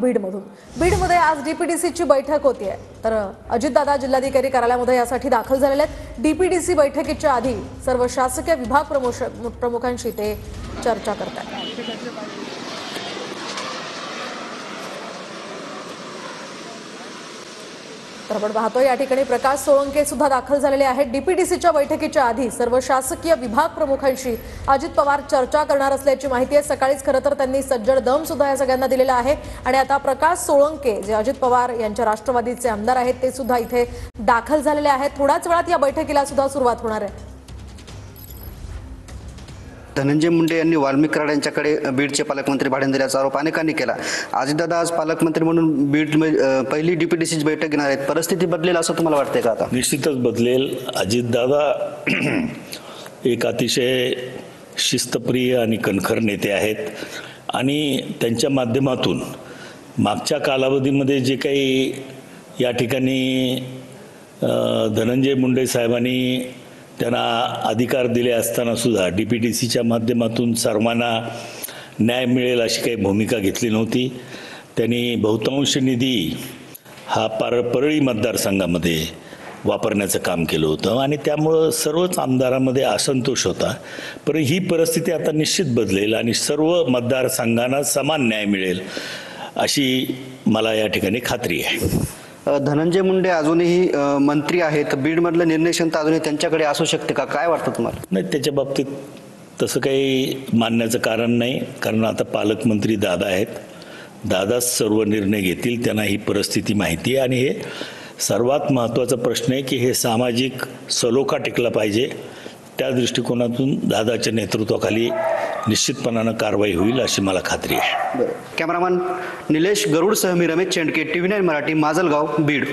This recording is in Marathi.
बीडमधून बीडमध्ये आज डीपीडीसीची बैठक होतीये तर अजितदादा जिल्हाधिकारी कार्यालयामध्ये यासाठी दाखल झालेले आहेत। डीपीडीसी बैठकीच्या आधी सर्व शासकीय विभाग प्रमुखांशी ते चर्चा करतात। तर आपण पाहतो या ठिकाणी प्रकाश सोळंके सुद्धा दाखल झालेले आहेत। डीपीडीसीच्या बैठकीच्या आधी सर्व शासकीय विभाग प्रमुखांशी अजित पवार चर्चा करणार असल्याची माहिती आहे। सकाळीच खरं तर त्यांनी सज्जड दम सुद्धा या सगळ्यांना दिलेला आहे आणि आता प्रकाश सोळंके जे अजित पवार यांच्या राष्ट्रवादीचे आमदार आहेत ते सुद्धा इथे दाखल झालेले आहेत। थोड्याच वेळात या बैठकीला सुद्धा सुरुवात होणार आहे। धनंजय मुंडे यांनी वाल्मिक कराड यांच्याकडे बीडचे पालकमंत्री भाड्याने दिल्याचा आरोप अनेकांनी केला। अजितदादा आज पालकमंत्री म्हणून बीड पहिली डीपीडीसीची बैठक घेणार आहेत। परिस्थिती बदलेल असं तुम्हाला वाटतंय का? आता निश्चितच बदलेल। अजितदादा एक अतिशय शिस्तप्रिय आणि कणखर नेते आहेत आणि त्यांच्या माध्यमातून मागच्या कालावधीमध्ये जे काही या ठिकाणी धनंजय मुंडे साहेबांनी त्यांना अधिकार दिले असताना सुद्धा डीपीडीसीच्या माध्यमातून सर्वांना न्याय मिळेल अशी काही भूमिका घेतली नव्हती। त्यांनी बहुतांश निधी हा परळी मतदारसंघामध्ये वापरण्याचं काम केलं होतं आणि त्यामुळं सर्वच आमदारांमध्ये असंतोष होता। पण ही परिस्थिती आता निश्चित बदलेल आणि सर्व मतदारसंघांना समान न्याय मिळेल अशी मला या ठिकाणी खात्री आहे। धनंजय मुंडे अजूनही मंत्री आहेत। बीडमधलं निर्णय क्षमता अजूनही त्यांच्याकडे असू शकते का? काय वाटतं तुम्हाला? नाही, त्याच्या बाबतीत तसं काही मानण्याचं कारण नाही, कारण आता पालकमंत्री दादा आहेत। दादाच सर्व निर्णय घेतील, त्यांना ही परिस्थिती माहिती आहे आणि हे सर्वात महत्त्वाचा प्रश्न आहे की हे सामाजिक सलोखा टिकला पाहिजे। त्या दृष्टिकोनातून दादाच्या नेतृत्वाखाली निश्चितपणानं कारवाई होईल अशी मला खात्री आहे। कॅमेरामन निलेश गरुडसह मी रमेश चेंडके, TV9 मराठी, माजलगाव, बीड।